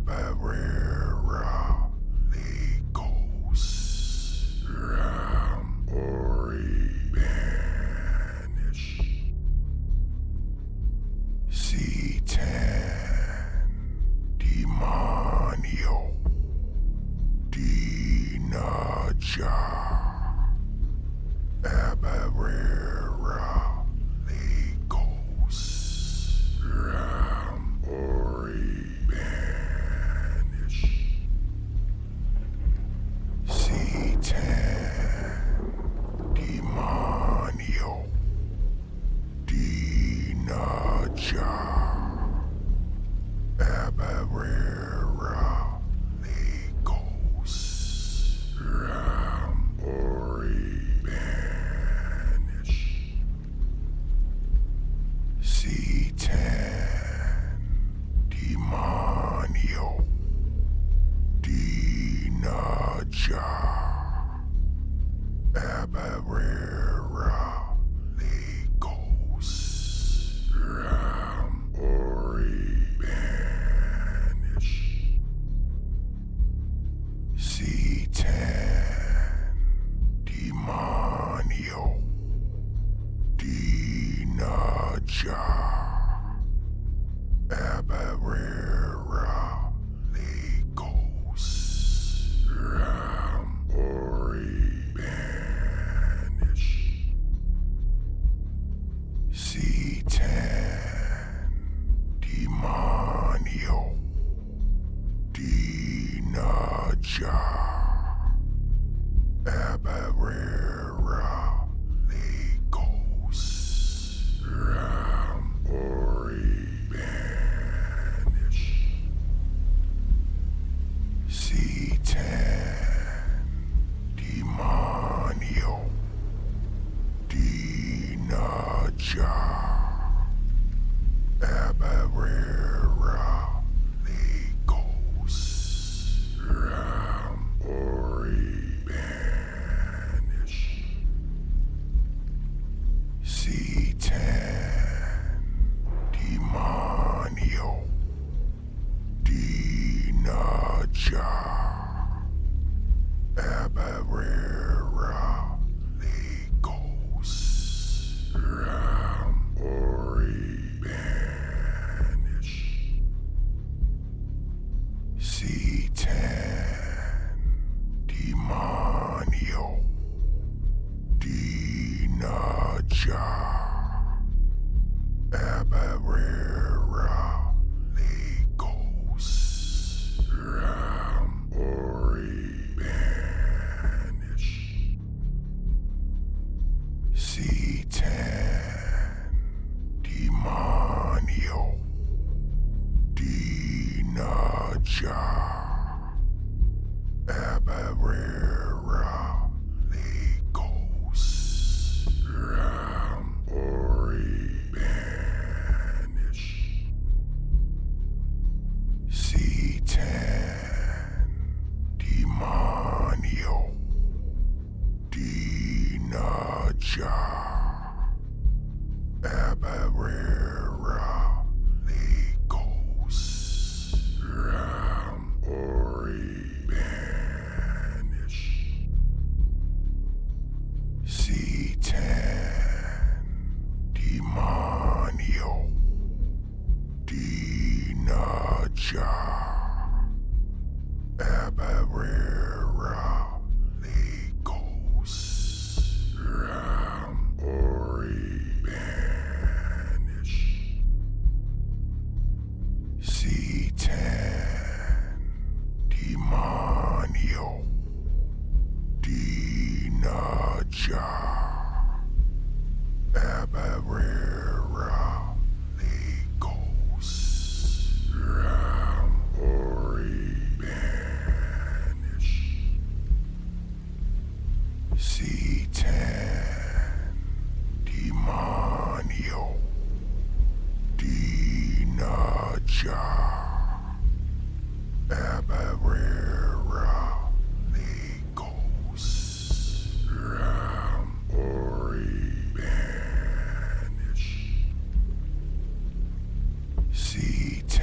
Abarera Legos Rambori Banish C10 Demonio Dinaja Abarera Legos Rambori Banish C10 Demonio Dinaja Abarera Legos Rambori Banish C10 Demonio Dinaja Abarera Legos Rambori Banish C10 Demonio Dinaja Abarera Legos Rambori Banish C10 Demonio Dinaja Abarera Legos Rambori Banish C10 Demonio Dinaja Abarera Legos Rambori Banish C10 Demonio Dinaja Abarera Legos Rambori Banish C10 Demonio Dinaja Abarera Legos Rambori Banish C10 Demonio Dinaja Abarera Legos Rambori Banish C10 Demonio Dinaja Abarera Legos Rambori Banish C10 Demonio Dinaja Abarera Legos Rambori Banish C10 Demonio Dinaja Abarera Legos Rambori Banish C10 Demonio Dinaja Abarera Legos Rambori Banish C10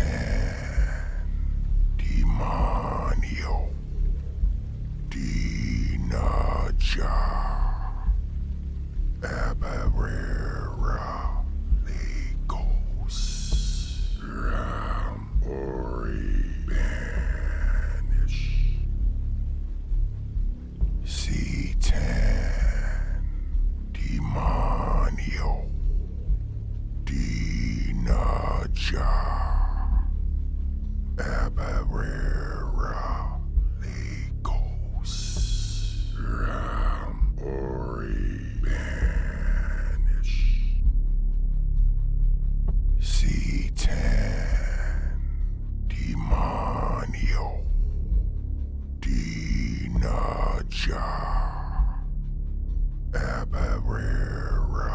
Abarera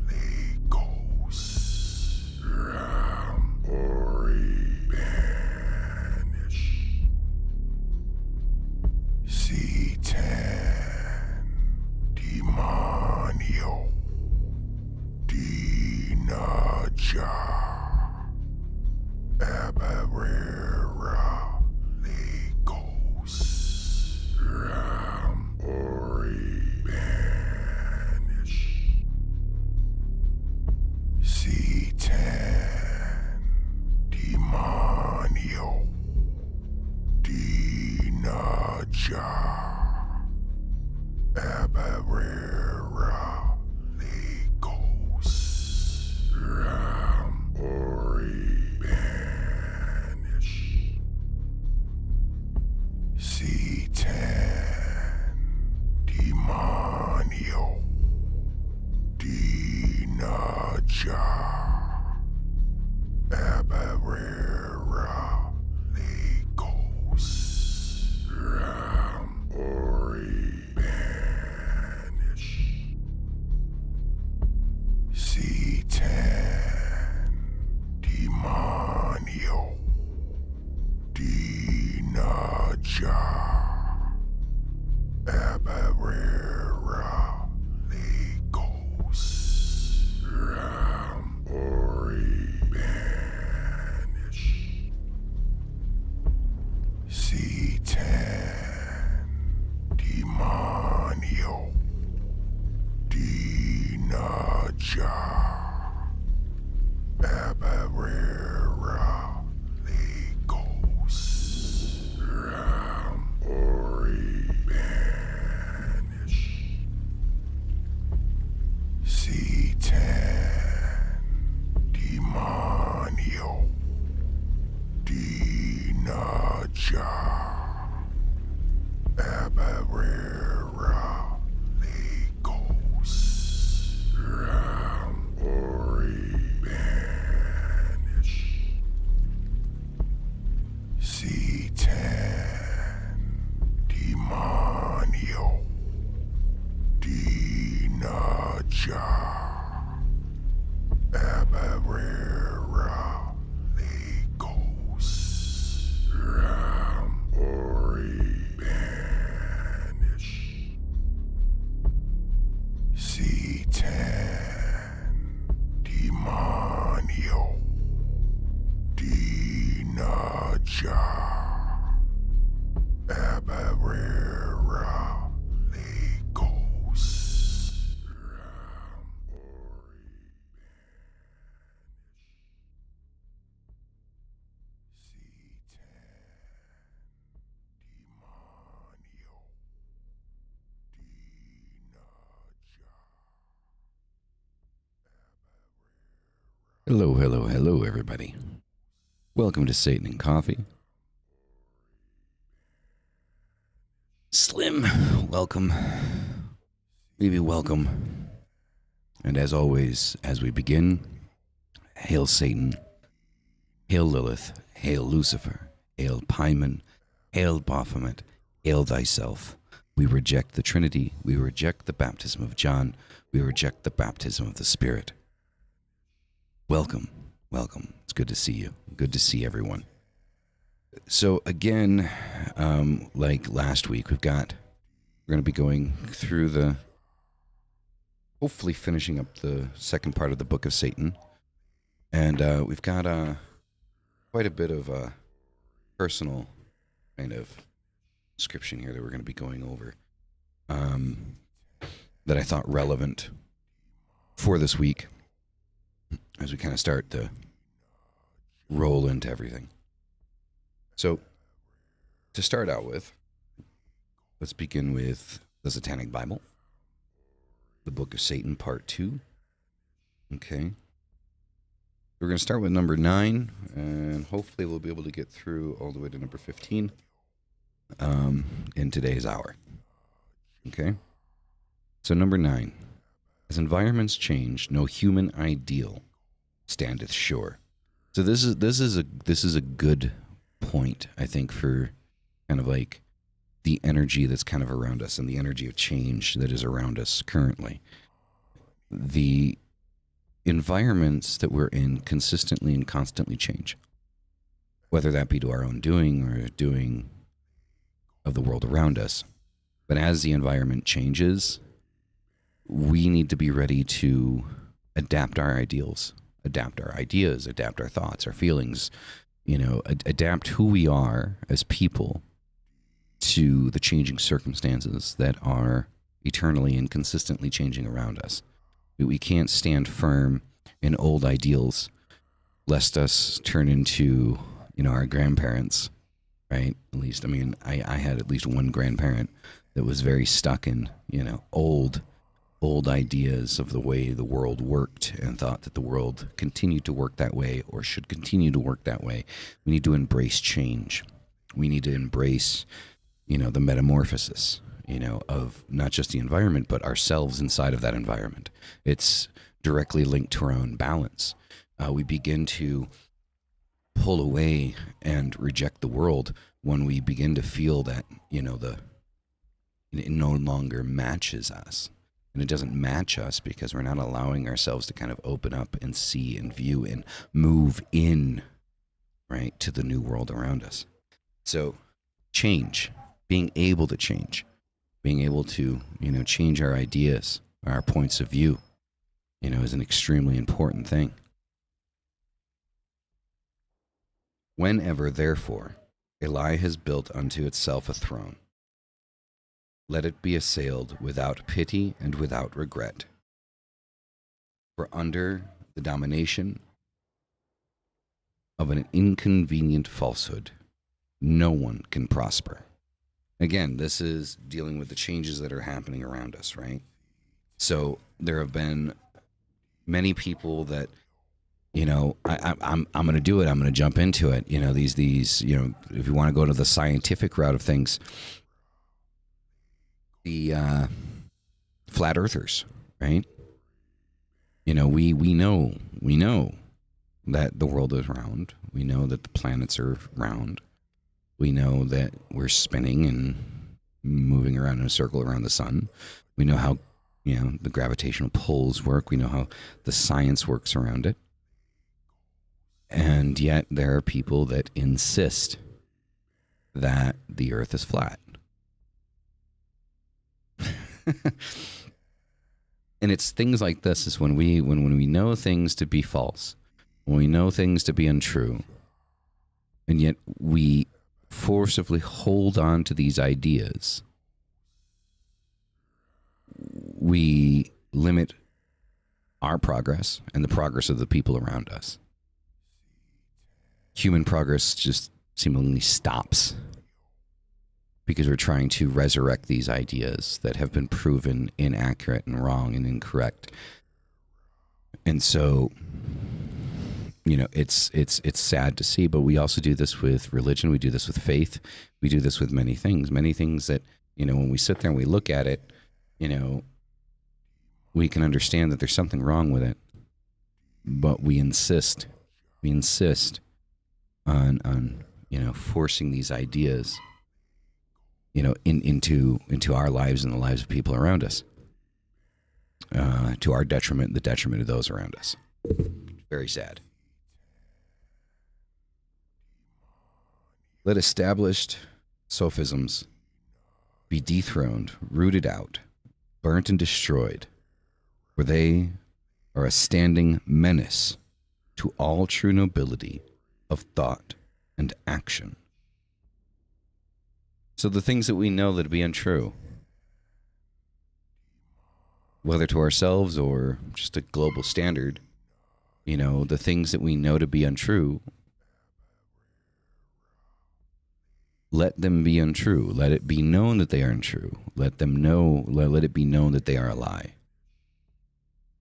Legos Rambori Banish C10 Demonio Dinaja Abarera Legos Rambori Banish C10 Demonio Dinaja Abarera Legos Rambori Banish C10 Demonio Dinaja Abarera Legos Rambori Banish C10 Demonio Dinaja Abarera Legos Rambori Banish C10 Demonio Dinaja Abarera Legos Rambori Banish C10 Demonio Dinaja Abarera Legos Rambori Banish C10 Demonio Dinaja Abarera Legos Rambori Banish C10 Demonio Dinaja Abarera Legos Rambori Hello, hello, hello, everybody. Welcome to Satan and Coffee. Slim, welcome. Phoebe, welcome. And as always, as we begin, hail Satan, hail Lilith, hail Lucifer, hail Pyman, hail Baphomet, hail thyself. We reject the Trinity, we reject the baptism of John, we reject the baptism of the Spirit. Welcome, welcome. It's good to see you. Good to see everyone. So again, like last week, we're going to be going through hopefully finishing up the second part of the Book of Satan. And we've got quite a bit of personal kind of description here that we're going to be going over that I thought relevant for this week as we kind of start to roll into everything. So, to start out with, let's begin with the Satanic Bible, the Book of Satan, Part 2. Okay. We're going to start with number 9, and hopefully we'll be able to get through all the way to number 15 in today's hour. Okay. So, number 9. As environments change, no human ideal standeth sure. So this is a good point, I think, for kind of like the energy that's kind of around us and the energy of change that is around us currently. The environments that we're in consistently and constantly change, whether that be to our own doing or doing of the world around us. But as the environment changes, we need to be ready to adapt our ideals, adapt our ideas, adapt our thoughts, our feelings, adapt who we are as people to the changing circumstances that are eternally and consistently changing around us. We can't stand firm in old ideals lest us turn into, our grandparents, right? At least, I had at least one grandparent that was very stuck in, old ideas of the way the world worked and thought that the world continued to work that way or should continue to work that way. We need to embrace change. We need to embrace, the metamorphosis, of not just the environment, but ourselves inside of that environment. It's directly linked to our own balance. We begin to pull away and reject the world when we begin to feel that, it no longer matches us. And it doesn't match us because we're not allowing ourselves to kind of open up and see and view and move in, right, to the new world around us. So change, being able to change, being able to, change our ideas, our points of view, is an extremely important thing. Whenever, therefore, a lie has built unto itself a throne, let it be assailed without pity and without regret. For under the domination of an inconvenient falsehood, no one can prosper. Again, this is dealing with the changes that are happening around us, right? So there have been many people that, I'm going to do it. I'm going to jump into it. These, if you want to go to the scientific route of things, the flat earthers, right? We know that the world is round. We know that the planets are round. We know that we're spinning and moving around in a circle around the sun. We know how, the gravitational pulls work. We know how the science works around it. And yet there are people that insist that the earth is flat. And it's things like this is when we know things to be false, when we know things to be untrue, and yet we forcibly hold on to these ideas, we limit our progress and the progress of the people around us. Human progress just seemingly stops because we're trying to resurrect these ideas that have been proven inaccurate and wrong and incorrect. And so, it's sad to see, but we also do this with religion. We do this with faith. We do this with many things that, when we sit there and we look at it, we can understand that there's something wrong with it, but we insist on forcing these ideas, into our lives and the lives of people around us, to our detriment and the detriment of those around us. Very sad. Let established sophisms be dethroned, rooted out, burnt and destroyed, for they are a standing menace to all true nobility of thought and action. So the things that we know that be untrue, whether to ourselves or just a global standard, the things that we know to be untrue, let them be untrue. Let it be known that they are untrue. Let it be known that they are a lie.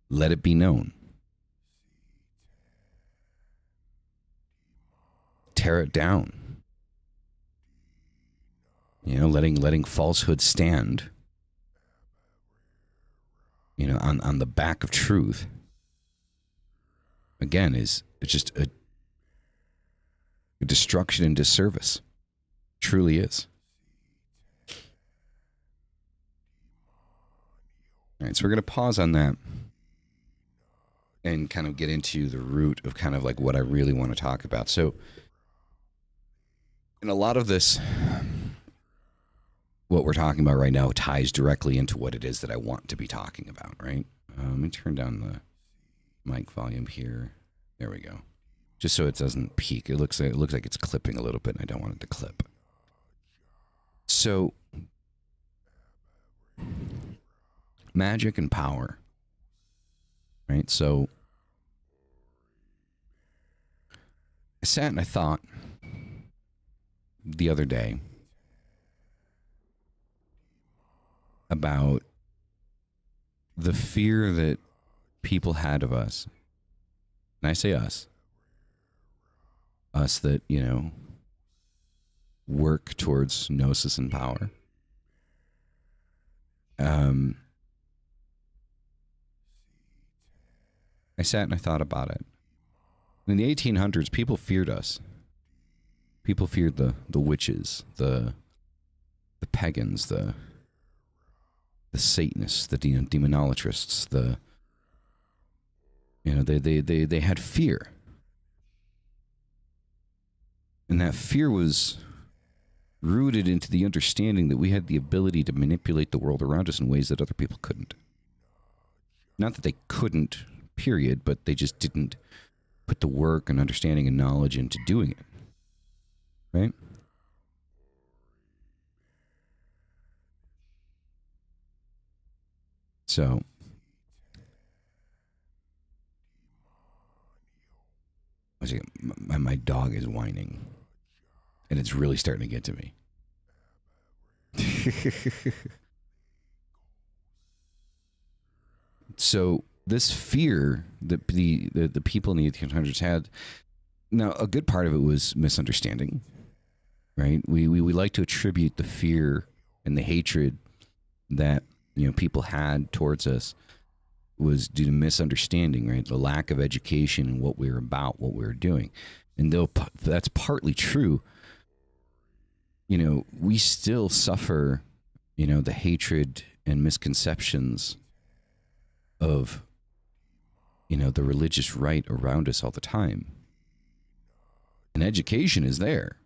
Let it be known. Tear it down. Letting falsehood stand, on the back of truth, again, it's just a destruction and disservice. Truly is. All right, so we're going to pause on that and kind of get into the root of kind of like what I really want to talk about. So, in a lot of this, what we're talking about right now ties directly into what it is that I want to be talking about, right? Let me turn down the mic volume here. There we go. Just so it doesn't peak. It looks like it's clipping a little bit, and I don't want it to clip. So, magic and power, right? So, I sat and I thought the other day about the fear that people had of us. And I say us that, work towards gnosis and power. I sat and I thought about it. In the 1800s, people feared us. People feared the witches, the pagans, the Satanists, the demonolatrists, they had fear. And that fear was rooted into the understanding that we had the ability to manipulate the world around us in ways that other people couldn't. Not that they couldn't, period, but they just didn't put the work and understanding and knowledge into doing it. Right? So, my dog is whining, and it's really starting to get to me. So this fear that the people in the 1800s had, now a good part of it was misunderstanding, right? We like to attribute the fear and the hatred that people had towards us was due to misunderstanding, right? The lack of education and what we were about, what we were doing. And though that's partly true, we still suffer, the hatred and misconceptions of, the religious right around us all the time. And education is there,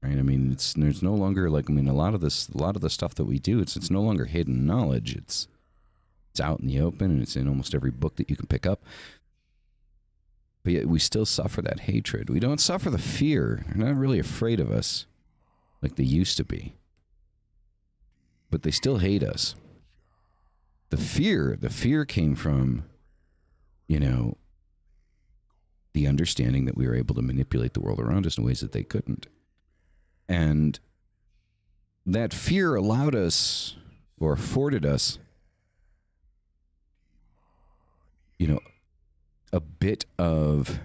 right? I mean, there's no longer a lot of the stuff that we do, it's no longer hidden knowledge. It's out in the open, and it's in almost every book that you can pick up. But yet we still suffer that hatred. We don't suffer the fear. They're not really afraid of us like they used to be. But they still hate us. The fear came from, the understanding that we were able to manipulate the world around us in ways that they couldn't. And that fear allowed us, or afforded us, a bit of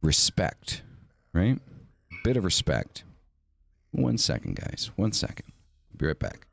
respect, right? A bit of respect. 1 second, guys. 1 second. Be right back.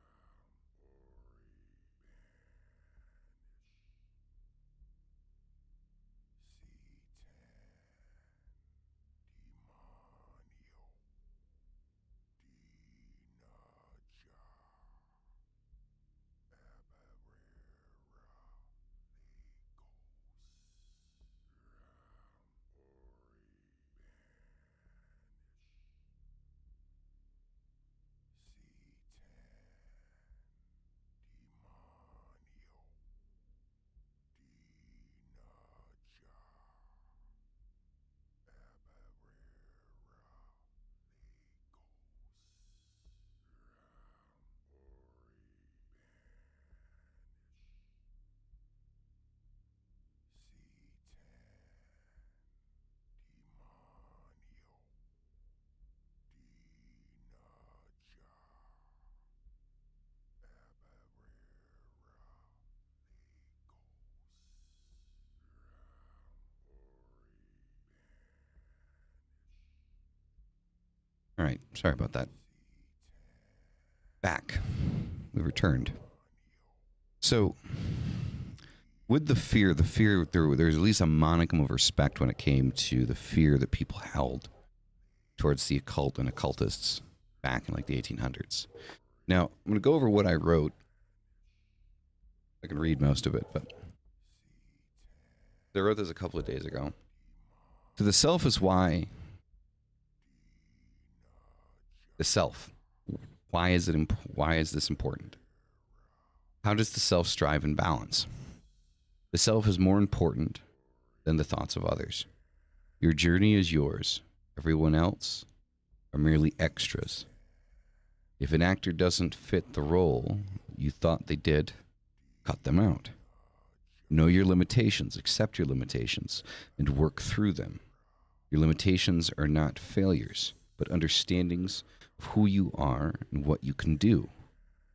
All right, sorry about that. Back. We returned. So, with the fear, there's at least a monicum of respect when it came to the fear that people held towards the occult and occultists back in like the 1800s. Now, I'm going to go over what I wrote I can read most of it, but I wrote this a couple of days ago. So the self is why. The self. Why is this important? How does the self strive and balance? The self is more important than the thoughts of others. Your journey is yours. Everyone else are merely extras. If an actor doesn't fit the role you thought they did, cut them out. Know your limitations, accept your limitations, and work through them. Your limitations are not failures, but understandings of who you are and what you can do.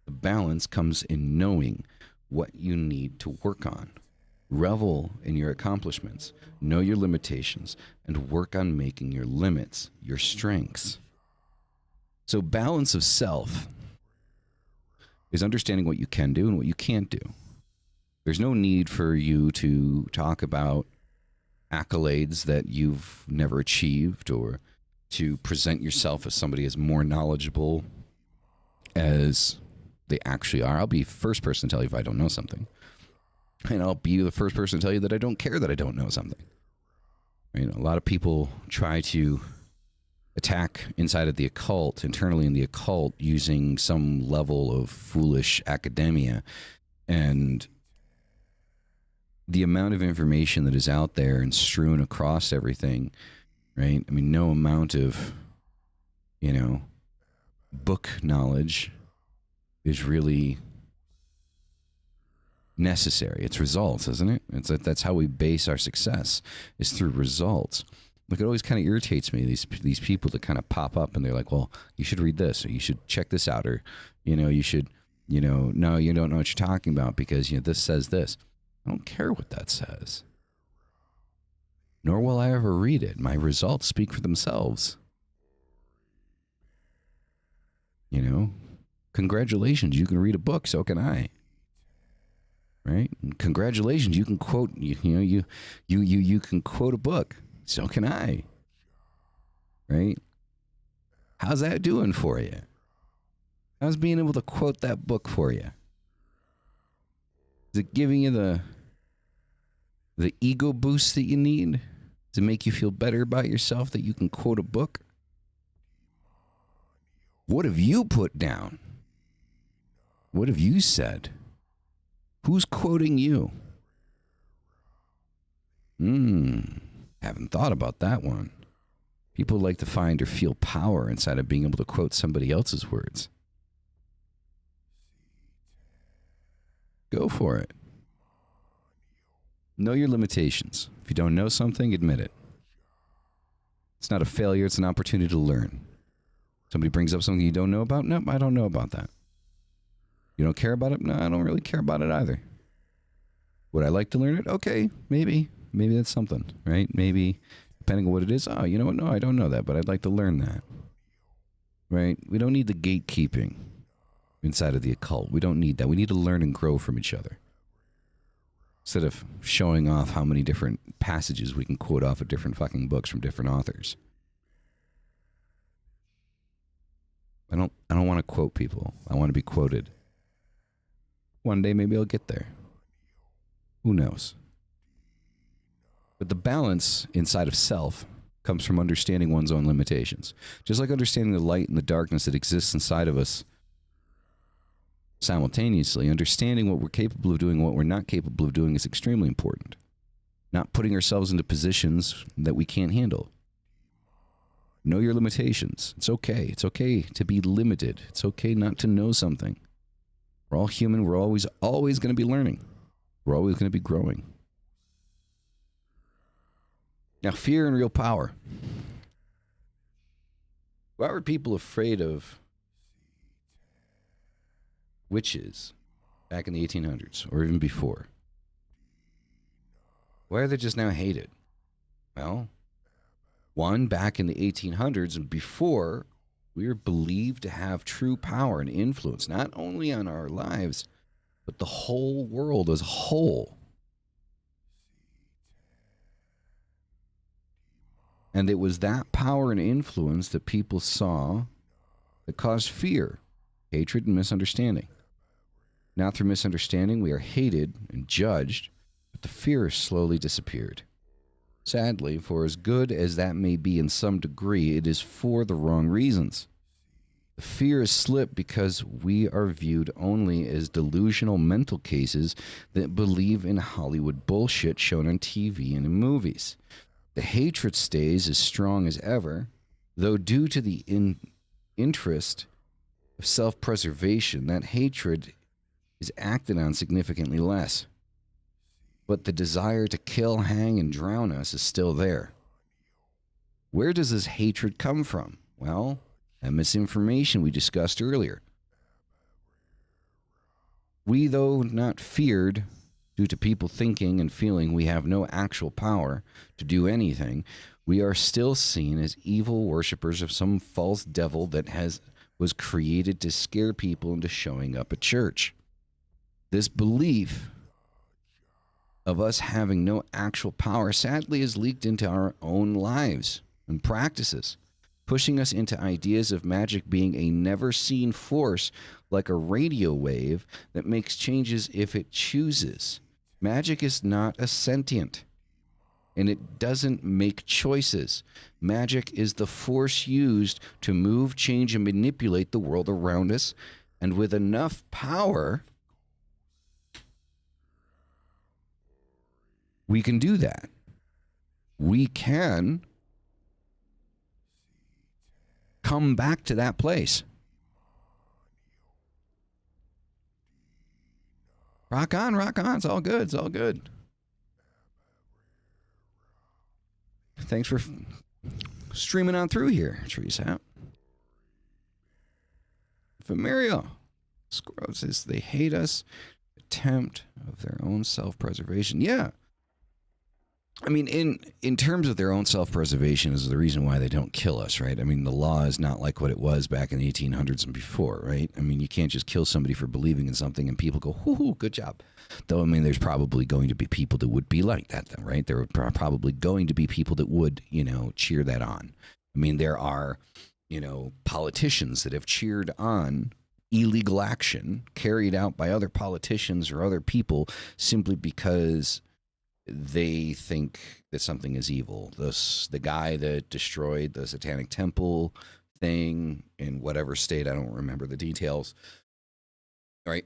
The balance comes in knowing what you need to work on. Revel in your accomplishments, know your limitations, and work on making your limits your strengths. So balance of self is understanding what you can do and what you can't do. There's no need for you to talk about accolades that you've never achieved or to present yourself as somebody as more knowledgeable as they actually are. I'll be the first person to tell you if I don't know something. And I'll be the first person to tell you that I don't care that I don't know something. You know, a lot of people try to attack inside of the occult, internally in the occult, using some level of foolish academia. And the amount of information that is out there and strewn across everything, right? I mean, no amount of, book knowledge is really necessary. It's results, isn't it? That's how we base our success, is through results. Like, it always kind of irritates me, these people that kind of pop up and they're like, well, you should read this, or you should check this out, or, you should, no, you don't know what you're talking about because, this says this. I don't care what that says. Nor will I ever read it. My results speak for themselves. Congratulations, you can read a book, so can I. Right? And congratulations, you can quote, you can quote a book, so can I. Right? How's that doing for you? How's being able to quote that book for you? Is it giving you the ego boost that you need to make you feel better about yourself that you can quote a book? What have you put down? What have you said? Who's quoting you? Haven't thought about that one. People like to find or feel power inside of being able to quote somebody else's words. Go for it. Know your limitations. If you don't know something, admit it. It's not a failure, it's an opportunity to learn. Somebody brings up something you don't know about? Nope, I don't know about that. You don't care about it? No, I don't really care about it either. Would I like to learn it? Okay, maybe. Maybe that's something, right? Maybe, depending on what it is, oh, you know what? No, I don't know that, but I'd like to learn that. Right? We don't need the gatekeeping inside of the occult. We don't need that. We need to learn and grow from each other. Instead of showing off how many different passages we can quote off of different fucking books from different authors. I don't want to quote people. I want to be quoted. One day maybe I'll get there. Who knows? But the balance inside of self comes from understanding one's own limitations. Just like understanding the light and the darkness that exists inside of us simultaneously, understanding what we're capable of doing and what we're not capable of doing is extremely important. Not putting ourselves into positions that we can't handle. Know your limitations. It's okay. It's okay to be limited. It's okay not to know something. We're all human. We're always going to be learning. We're always going to be growing. Now, fear and real power. Why were people afraid of witches back in the 1800s or even before? Why are they just now hated? Well, one, back in the 1800s and before, we were believed to have true power and influence, not only on our lives, but the whole world as a whole. And it was that power and influence that people saw that caused fear, hatred, and misunderstanding. Not through misunderstanding, we are hated and judged, but the fear slowly disappeared. Sadly, for as good as that may be in some degree, it is for the wrong reasons. The fear has slipped because we are viewed only as delusional mental cases that believe in Hollywood bullshit shown on TV and in movies. The hatred stays as strong as ever, though due to the interest of self-preservation, that hatred is acted on significantly less. But the desire to kill, hang, and drown us is still there. Where does this hatred come from? Well, that misinformation we discussed earlier. We, though not feared due to people thinking and feeling we have no actual power to do anything, we are still seen as evil worshippers of some false devil that was created to scare people into showing up at church. This belief of us having no actual power sadly is leaked into our own lives and practices, pushing us into ideas of magic being a never-seen force like a radio wave that makes changes if it chooses. Magic is not a sentient, and it doesn't make choices. Magic is the force used to move, change, and manipulate the world around us, and with enough power, we can do that. We can come back to that place. Rock on, rock on. It's all good. It's all good. Thanks for streaming on through here, Teresa. Famario. Squirrel says they hate us. Attempt of their own self-preservation. Yeah. I mean, in terms of their own self-preservation is the reason why they don't kill us, right? I mean, the law is not like what it was back in the 1800s and before, right? I mean, you can't just kill somebody for believing in something and people go, whoo, good job. Though, I mean, there's probably going to be people that would be like that, then, right? There are probably going to be people that would, cheer that on. I mean, there are, politicians that have cheered on illegal action carried out by other politicians or other people simply because they think that something is evil. The guy that destroyed the Satanic Temple thing in whatever state, I don't remember the details, right,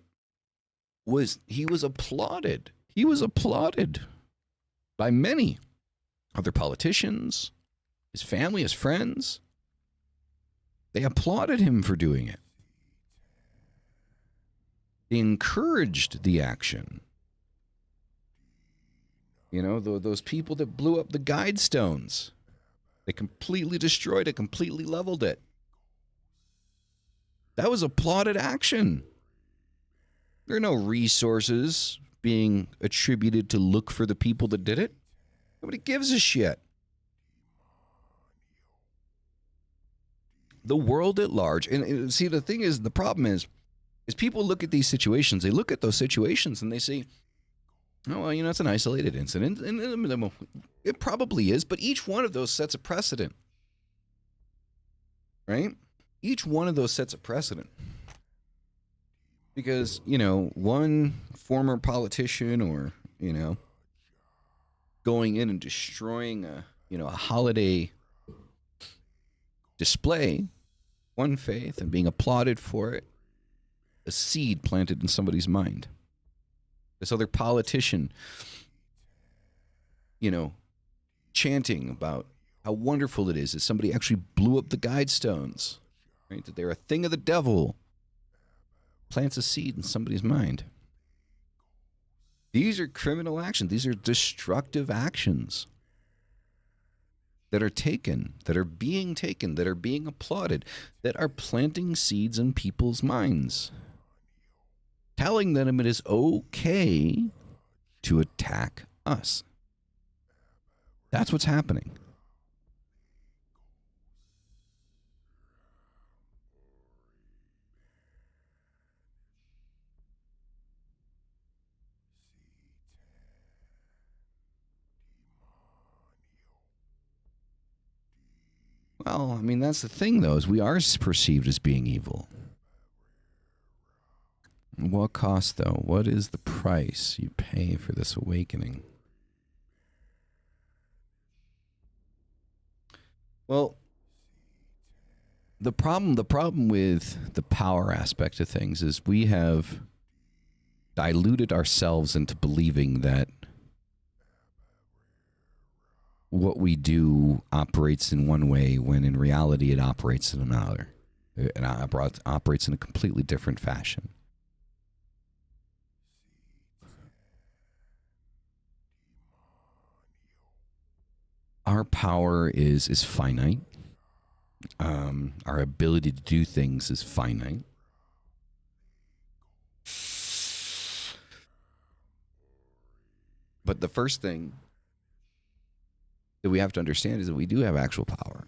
he was applauded. He was applauded by many other politicians, his family, his friends. They applauded him for doing it. They encouraged the action. Those people that blew up the guide stones, they completely destroyed it, completely leveled it. That was applauded action. There are no resources being attributed to look for the people that did it. Nobody gives a shit. The world at large, and see, the thing is, the problem is people look at these situations, they look at those situations and they say, oh, well, it's an isolated incident. And it probably is, but each one of those sets a precedent. Right? Each one of those sets a precedent. Because, one former politician or, going in and destroying a holiday display, one faith, and being applauded for it, a seed planted in somebody's mind. This other politician, chanting about how wonderful it is that somebody actually blew up the guide stones, right? That they're a thing of the devil, plants a seed in somebody's mind. These are criminal actions. These are destructive actions that are taken, that are being taken, that are being applauded, that are planting seeds in people's minds, telling them it is okay to attack us. That's what's happening. Well, I mean, that's the thing, though, is we are perceived as being evil. What cost, though? What is the price you pay for this awakening? Well, the problem with the power aspect of things is we have diluted ourselves into believing that what we do operates in one way when in reality it operates in another. It operates in a completely different fashion. Our power is finite. Our ability to do things is finite. But the first thing that we have to understand is that we do have actual power.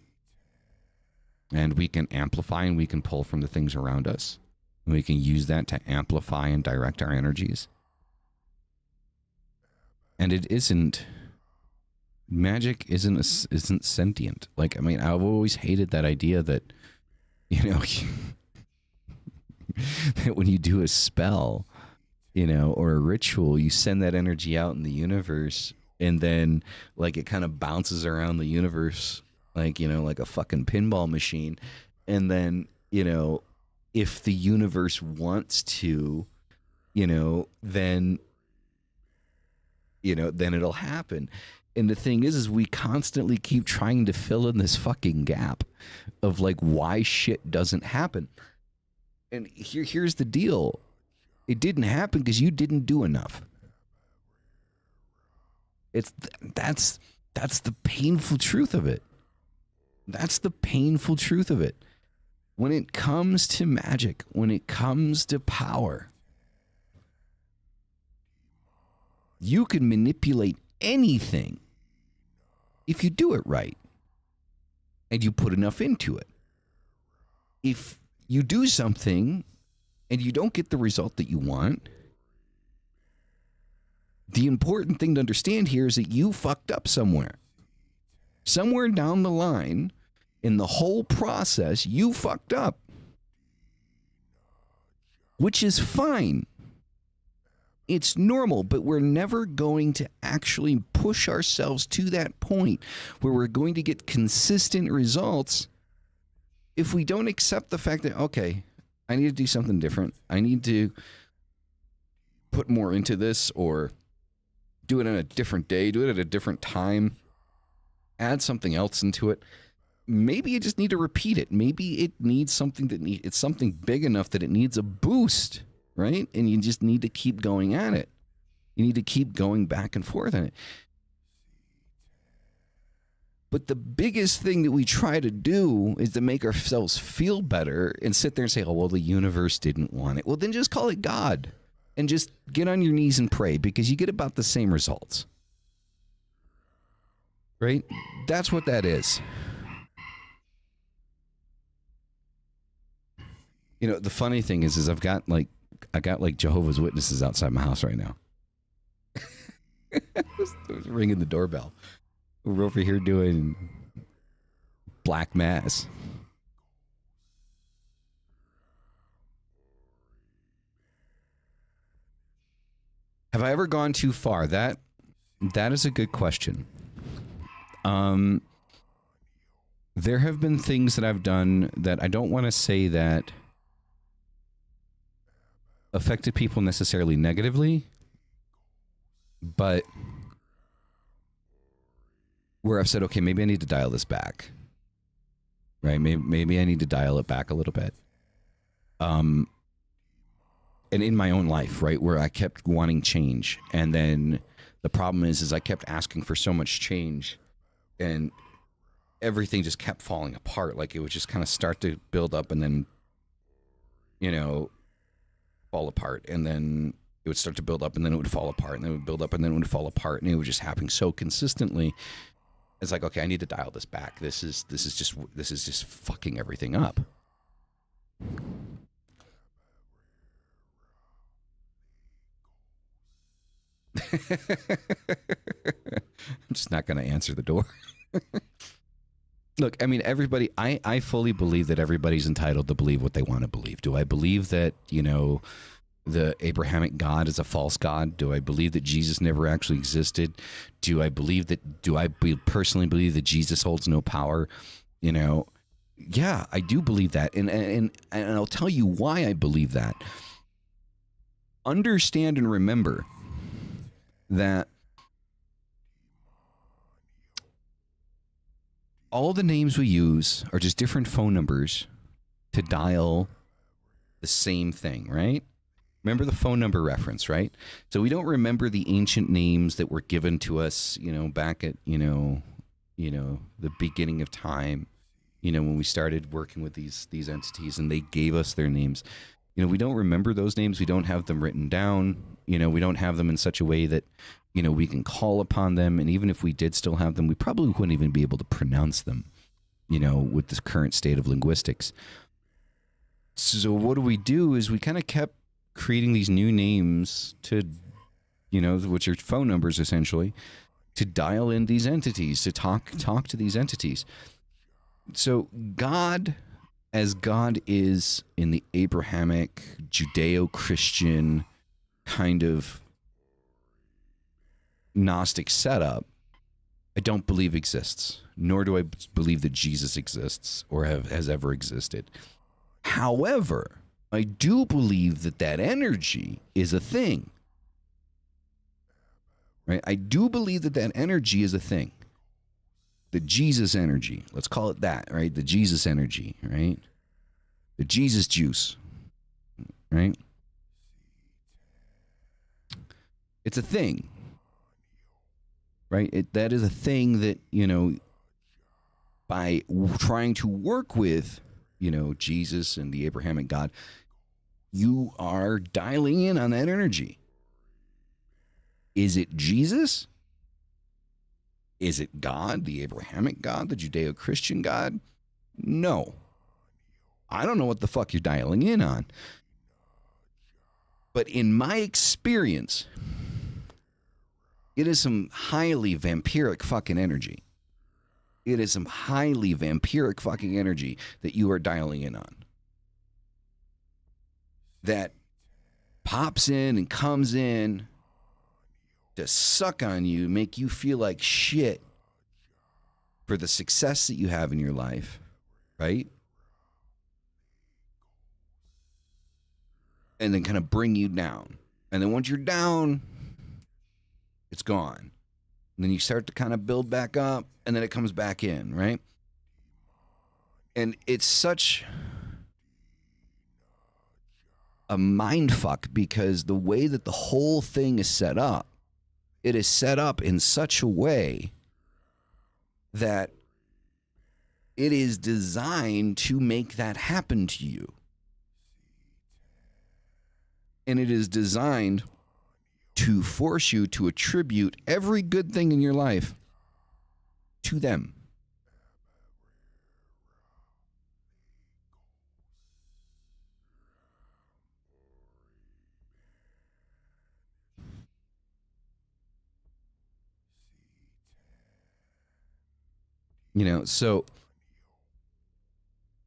And we can amplify and we can pull from the things around us. And we can use that to amplify and direct our energies. And it isn't... Magic isn't sentient. Like, I mean, I've always hated that idea that, you know, that when you do a spell, you know, or a ritual, you send that energy out in the universe, and then, like, it kind of bounces around the universe, like, you know, like a fucking pinball machine. And then, you know, if the universe wants to, then it'll happen. And the thing is we constantly keep trying to fill in this fucking gap of like why shit doesn't happen. And here's the deal. It didn't happen because you didn't do enough. That's the painful truth of it. That's the painful truth of it. When it comes to magic, when it comes to power, you can manipulate anything if you do it right and you put enough into it. If you do something and you don't get the result that you want, the important thing to understand here is that you fucked up somewhere. Somewhere down the line in the whole process, you fucked up, which is fine. It's normal, but we're never going to actually push ourselves to that point where we're going to get consistent results if we don't accept the fact that, okay, I need to do something different. I need to put more into this, or do it on a different day, do it at a different time, add something else into it. Maybe you just need to repeat it. Maybe it needs something it's something big enough that it needs a boost. Right? And you just need to keep going at it. You need to keep going back and forth on it. But the biggest thing that we try to do is to make ourselves feel better and sit there and say, oh, well, the universe didn't want it. Well, then just call it God and just get on your knees and pray, because you get about the same results. Right? That's what that is. You know, the funny thing is I got like Jehovah's Witnesses outside my house right now. I was ringing the doorbell. We're over here doing Black Mass. Have I ever gone too far? That is a good question. There have been things that I've done that I don't want to say that affected people necessarily negatively, but where I've said, okay, maybe I need to dial this back, right? Maybe I need to dial it back a little bit. And in my own life, right, where I kept wanting change, and then the problem is I kept asking for so much change, and everything just kept falling apart. Like it would just kind of start to build up, and then, fall apart, and then it would start to build up, and then it would fall apart, and then it would build up, and then it would fall apart, and it was just happening so consistently. It's like, okay, I need to dial this back. This is just fucking everything up. I'm just not going to answer the door. Look, I mean, everybody, I fully believe that everybody's entitled to believe what they want to believe. Do I believe that, the Abrahamic God is a false God? Do I believe that Jesus never actually existed? Do I personally believe that Jesus holds no power? You know, yeah, I do believe that. And I'll tell you why I believe that. Understand and remember that all the names we use are just different phone numbers to dial the same thing, right? Remember the phone number reference, right? So we don't remember the ancient names that were given to us, back at, the beginning of time, when we started working with these entities and they gave us their names. We don't remember those names. We don't have them written down. We don't have them in such a way that, we can call upon them. And even if we did still have them, we probably wouldn't even be able to pronounce them, with the current state of linguistics. So what do we do is we kind of kept creating these new names to, which are phone numbers essentially, to dial in these entities, to talk to these entities. So God, as God is in the Abrahamic, Judeo-Christian kind of Gnostic setup, I don't believe exists, nor do I believe that Jesus exists or has ever existed. However, I do believe that energy is a thing. Right? I do believe that energy is a thing. The Jesus energy, let's call it that, right? The Jesus energy, right? The Jesus juice, right? It's a thing, right? That is a thing that, by trying to work with, Jesus and the Abrahamic God, you are dialing in on that energy. Is it Jesus? Is it God, the Abrahamic God, the Judeo-Christian God? No. I don't know what the fuck you're dialing in on. But in my experience, it is some highly vampiric fucking energy. It is some highly vampiric fucking energy that you are dialing in on. That pops in and comes in to suck on you, make you feel like shit for the success that you have in your life, right? And then kind of bring you down. And then once you're down, it's gone. And then you start to kind of build back up, and then it comes back in, right? And it's such a mind fuck because the way that the whole thing is set up, it is set up in such a way that it is designed to make that happen to you. And it is designed to force you to attribute every good thing in your life to them. So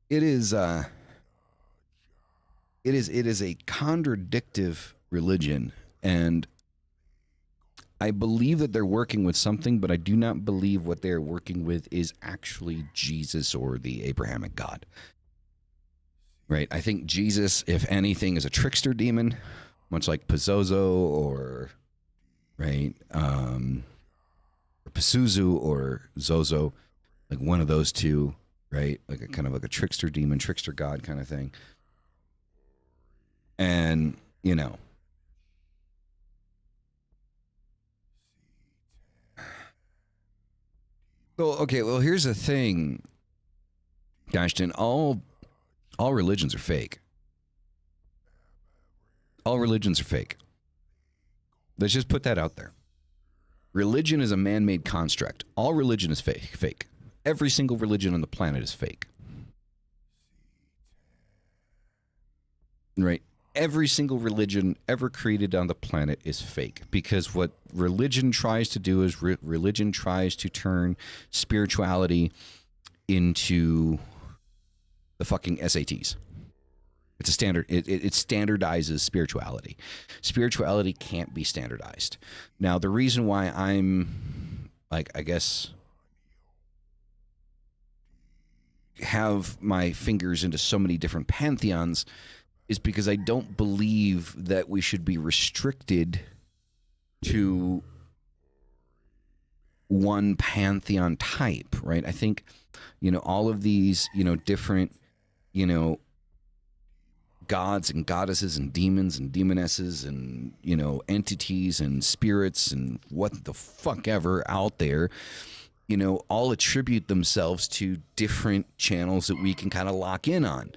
it is a contradictive religion, and I believe that they're working with something, but I do not believe what they're working with is actually Jesus or the Abrahamic God. Right? I think Jesus, if anything, is a trickster demon, much like Pazuzu or Pazuzu or Zozo, like one of those two, right? Like a kind of like a trickster demon, trickster god kind of thing. And, well, here's the thing, Ashton. All religions are fake. All religions are fake. Let's just put that out there. Religion is a man-made construct. All religion is fake. Every single religion on the planet is fake. Right? Every single religion ever created on the planet is fake, because what religion tries to do is religion tries to turn spirituality into the fucking SATs. It's a standard. It standardizes spirituality. Spirituality can't be standardized. Now, the reason why I'm like, I guess, have my fingers into so many different pantheons is because I don't believe that we should be restricted to one pantheon type, right? I think, all of these, different, gods and goddesses and demons and demonesses and, entities and spirits and what the fuck ever out there, all attribute themselves to different channels that we can kind of lock in on,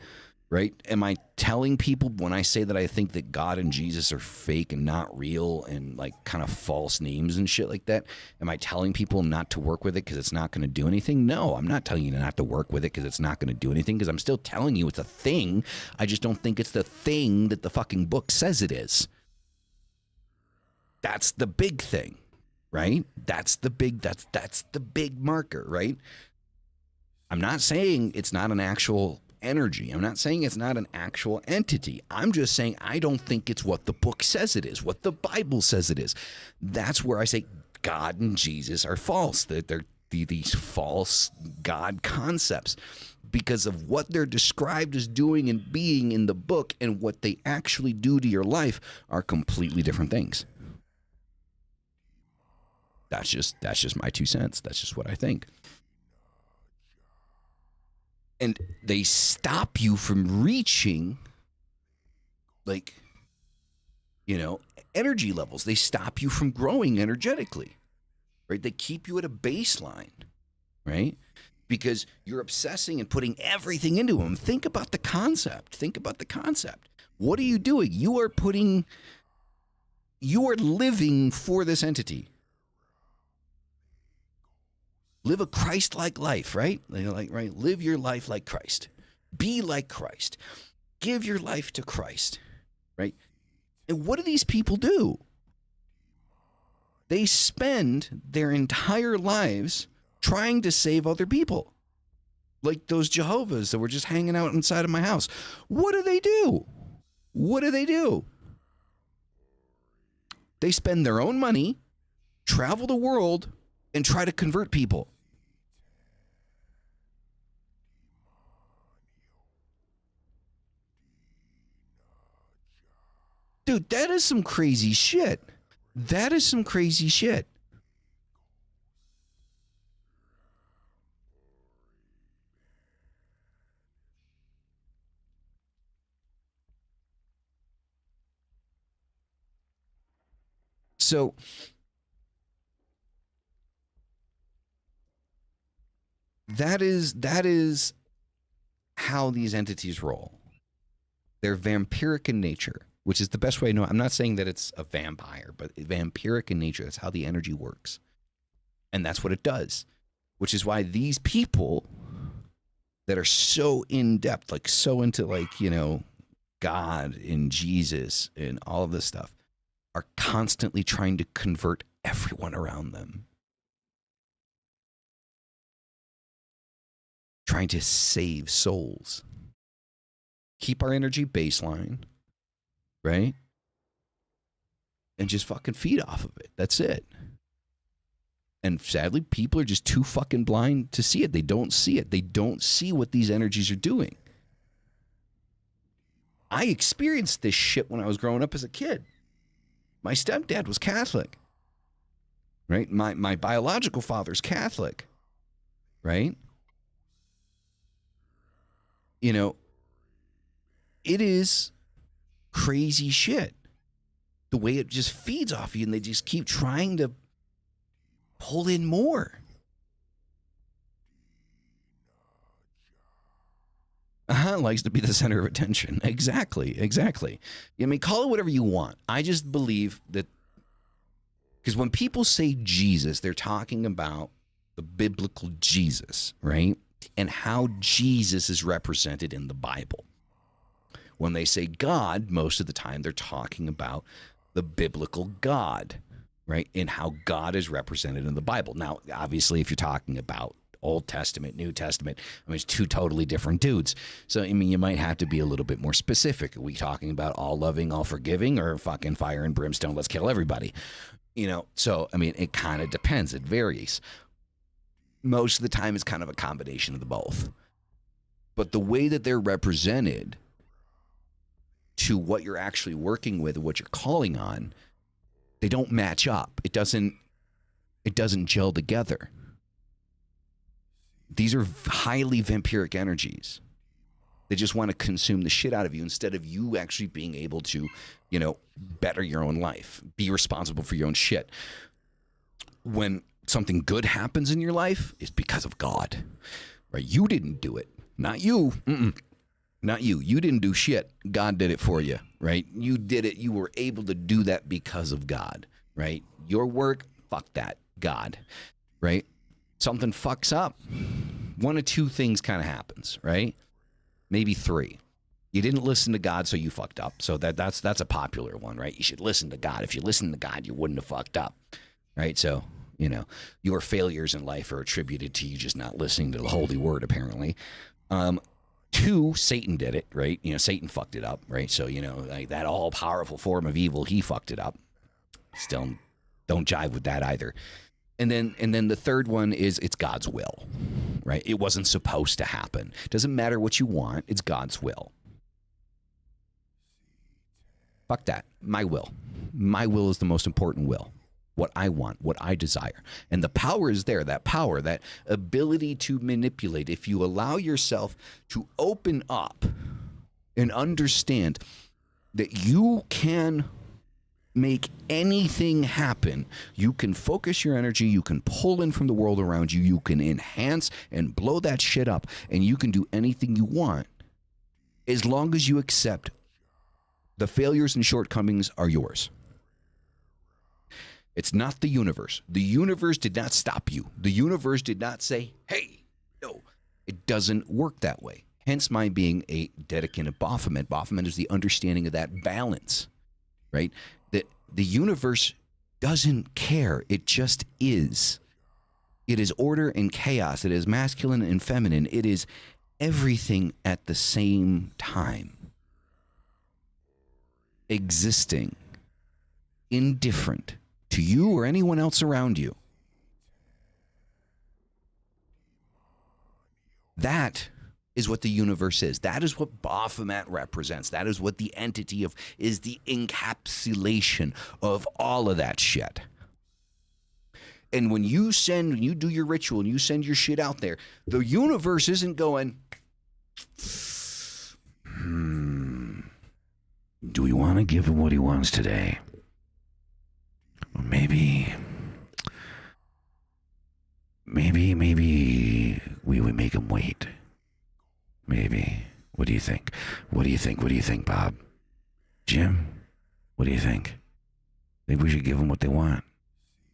right? Am I telling people when I say that I think that God and Jesus are fake and not real and like kind of false names and shit like that? Am I telling people not to work with it because it's not going to do anything? No, I'm not telling you not to work with it because it's not going to do anything, because I'm still telling you it's a thing. I just don't think it's the thing that the fucking book says it is. That's the big thing, right? That's the big marker, right? I'm not saying it's not an actual energy. I'm not saying it's not an actual entity. I'm just saying I don't think it's what the book says it is, what the Bible says it is. That's where I say God and Jesus are false. That they're these false God concepts because of what they're described as doing and being in the book, and what they actually do to your life are completely different things. That's just my 2 cents. That's just what I think. And they stop you from reaching, like, energy levels. They stop you from growing energetically, right? They keep you at a baseline, right? Because you're obsessing and putting everything into them. Think about the concept. What are you doing? You are living for this entity. Live a Christ-like life, right? Right? Live your life like Christ. Be like Christ. Give your life to Christ, right? And what do these people do? They spend their entire lives trying to save other people. Like those Jehovah's that were just hanging out inside of my house. What do? They spend their own money, travel the world, and try to convert people. Dude, that is some crazy shit. So that is how these entities roll. They're vampiric in nature, which is the best way to know. I'm not saying that it's a vampire, but vampiric in nature. That's how the energy works. And that's what it does, which is why these people that are so in depth, like so into God and Jesus and all of this stuff, are constantly trying to convert everyone around them. Trying to save souls. Keep our energy baseline, right? And just fucking feed off of it. That's it. And sadly, people are just too fucking blind to see it. They don't see it. They don't see what these energies are doing. I experienced this shit when I was growing up as a kid. My stepdad was Catholic, right? My biological father's Catholic, right? It is crazy shit. The way it just feeds off you, and they just keep trying to pull in more. Likes to be the center of attention. Exactly. I mean, call it whatever you want. I just believe that, because when people say Jesus, they're talking about the biblical Jesus, right? And how Jesus is represented in the Bible. When they say God, most of the time they're talking about the biblical God, right? And how God is represented in the Bible. Now, obviously, if you're talking about Old Testament, New Testament. I mean, it's two totally different dudes. So, I mean, you might have to be a little bit more specific. Are we talking about all loving, all forgiving, or fucking fire and brimstone, let's kill everybody? You know, so, I mean, it kind of depends. It varies. Most of the time, it's kind of a combination of the both. But the way that they're represented to what you're actually working with, what you're calling on, they don't match up. It doesn't gel together. These are highly vampiric energies. They just want to consume the shit out of you instead of you actually being able to, you know, better your own life, be responsible for your own shit. When something good happens in your life, it's because of God, right? You didn't do it. Not you. Not you. You didn't do shit. God did it for you, right? You did it. You were able to do that because of God, right? Your work, fuck that. God, right? Something fucks up. One of two things kind of happens, right? Maybe three. You didn't listen to God, so you fucked up. So that's a popular one, right? You should listen to God. If you listened to God, you wouldn't have fucked up, right? So, you know, your failures in life are attributed to you just not listening to the holy word, apparently. Two, Satan did it, right? You know, Satan fucked it up, right? So, you know, like that all-powerful form of evil, he fucked it up. Still don't jive with that either. And then the third one is it's God's will, right? It wasn't supposed to happen. Doesn't matter what you want, it's God's will. Fuck that. My will. My will is the most important will. What I want, what I desire. And the power is there, that power, that ability to manipulate. If you allow yourself to open up and understand that you can make anything happen, you can focus your energy, you can pull in from the world around you, you can enhance and blow that shit up, and you can do anything you want as long as you accept the failures and shortcomings are yours. It's not the universe. The universe did not stop you. The universe did not say, hey, no. It doesn't work that way. Hence my being a dedicant of Baphomet. Baphomet is the understanding of that balance, right? That the universe doesn't care. It just is. It is order and chaos. It is masculine and feminine. It is everything at the same time. Existing, indifferent to you or anyone else around you. That is what the universe is. That is what Baphomet represents. That is what the entity of is the encapsulation of all of that shit. And when you do your ritual and you send your shit out there, the universe isn't going, do we want to give him what he wants today? Or maybe we would make him wait. Maybe. What do you think? What do you think, Bob? Jim? What do you think? Maybe we should give them what they want.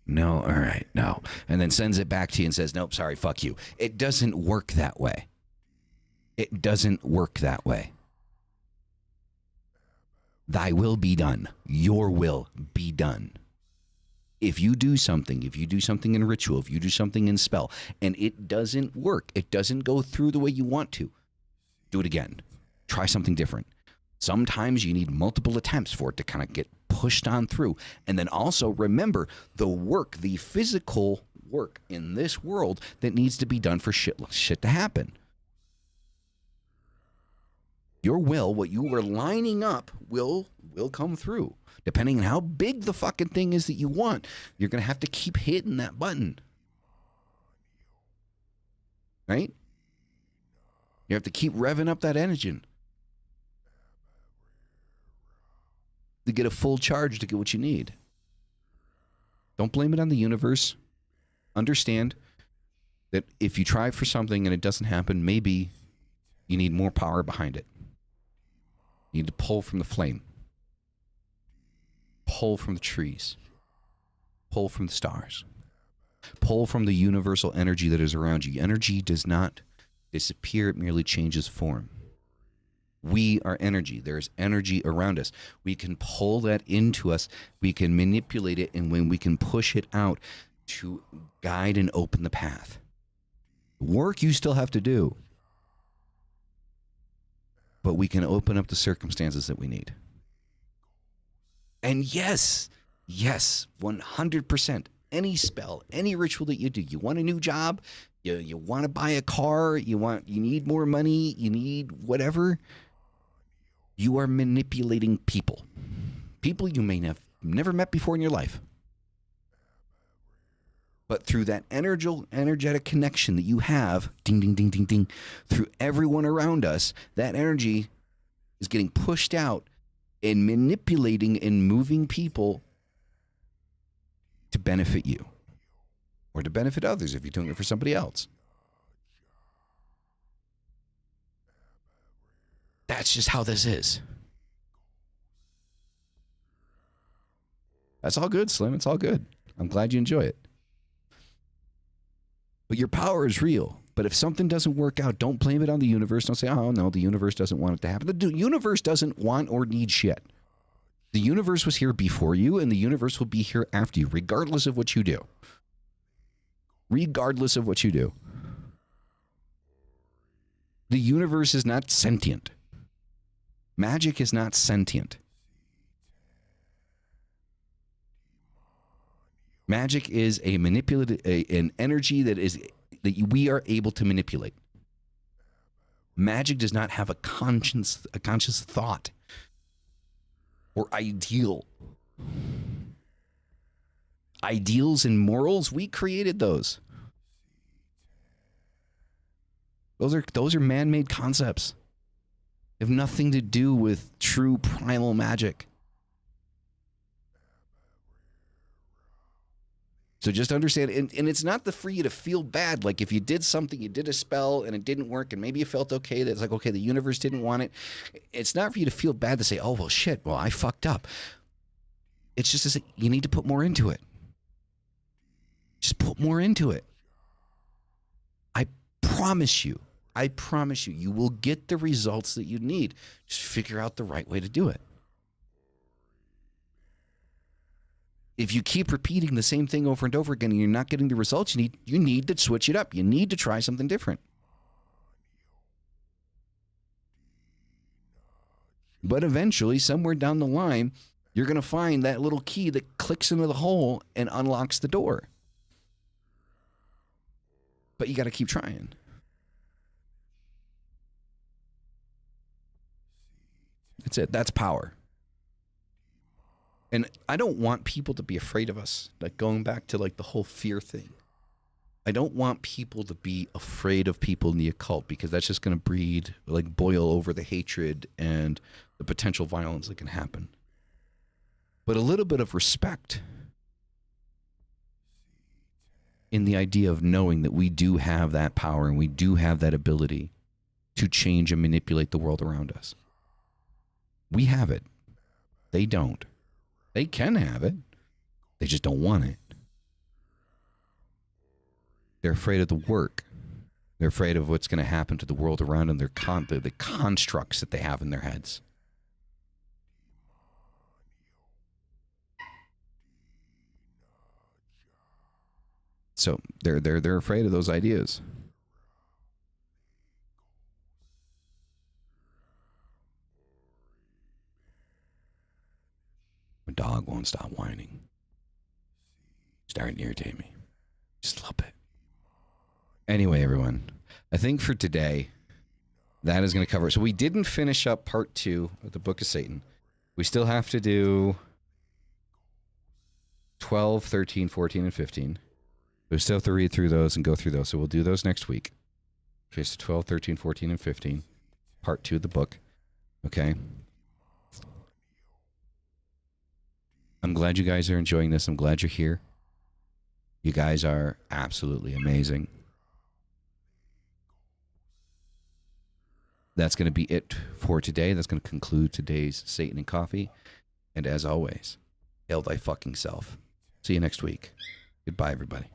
No? All right, no. And then sends it back to you and says, nope, sorry, fuck you. It doesn't work that way. It doesn't work that way. Thy will be done. Your will be done. If you do something in ritual, if you do something in spell, and it doesn't work, it doesn't go through the way you want to, do it again. Try something different. Sometimes you need multiple attempts for it to kind of get pushed on through. And then also remember the work, the physical work in this world that needs to be done for shit to happen. Your will, what you were lining up, will come through. Depending on how big the fucking thing is that you want, you're going to have to keep hitting that button. Right? You have to keep revving up that engine to get a full charge to get what you need. Don't blame it on the universe. Understand that if you try for something and it doesn't happen, maybe you need more power behind it. You need to pull from the flame. Pull from the trees. Pull from the stars. Pull from the universal energy that is around you. Energy does not disappear. It merely changes form. We are energy. There is energy around us. We can pull that into us. We can manipulate it, and when we can push it out to guide and open the path. Work you still have to do. But we can open up the circumstances that we need. And yes, 100%. Any spell, any ritual that you do, you want a new job, you want to buy a car, you need more money, you need whatever, you are manipulating people. People you may have never met before in your life. But through that energetic connection that you have, ding, ding, ding, ding, ding, through everyone around us, that energy is getting pushed out and manipulating and moving people to benefit you or to benefit others if you're doing it for somebody else. That's just how this is. That's all good, Slim. It's all good. I'm glad you enjoy it. But your power is real. But if something doesn't work out, don't blame it on the universe. Don't say, oh, no, the universe doesn't want it to happen. The universe doesn't want or need shit. The universe was here before you, and the universe will be here after you, regardless of what you do. Regardless of what you do. The universe is not sentient. Magic is not sentient. Magic is a an energy that we are able to manipulate. Magic does not have a conscious thought or ideal. Ideals and morals, we created those. Those are man-made concepts. They have nothing to do with true primal magic. So just understand, and it's not for you to feel bad. Like if you did something, you did a spell and it didn't work and maybe you felt okay. That's like, okay, the universe didn't want it. It's not for you to feel bad to say, oh, well, shit, well, I fucked up. It's just you need to put more into it. Just put more into it. I promise you, you will get the results that you need. Just figure out the right way to do it. If you keep repeating the same thing over and over again and you're not getting the results you need to switch it up. You need to try something different. But eventually, somewhere down the line, you're going to find that little key that clicks into the hole and unlocks the door. But you got to keep trying. That's it. That's power. And I don't want people to be afraid of us. Like going back to like the whole fear thing. I don't want people to be afraid of people in the occult because that's just going to breed, like boil over the hatred and the potential violence that can happen. But a little bit of respect in the idea of knowing that we do have that power and we do have that ability to change and manipulate the world around us. We have it. They don't. They can have it. They just don't want it. They're afraid of the work. They're afraid of what's going to happen to the world around them. The constructs that they have in their heads. So they're afraid of those ideas. My dog won't stop whining. Starting to irritate me. Just a little bit. Anyway, everyone, I think for today, that is going to cover it. So we didn't finish up part 2 of the Book of Satan. We still have to do 12, 13, 14, and 15. We still have to read through those and go through those. So we'll do those next week. Okay, so 12, 13, 14, and 15. Part 2 of the book. Okay. I'm glad you guys are enjoying this. I'm glad you're here. You guys are absolutely amazing. That's going to be it for today. That's going to conclude today's Satan and Coffee. And as always, hail thy fucking self. See you next week. Goodbye, everybody.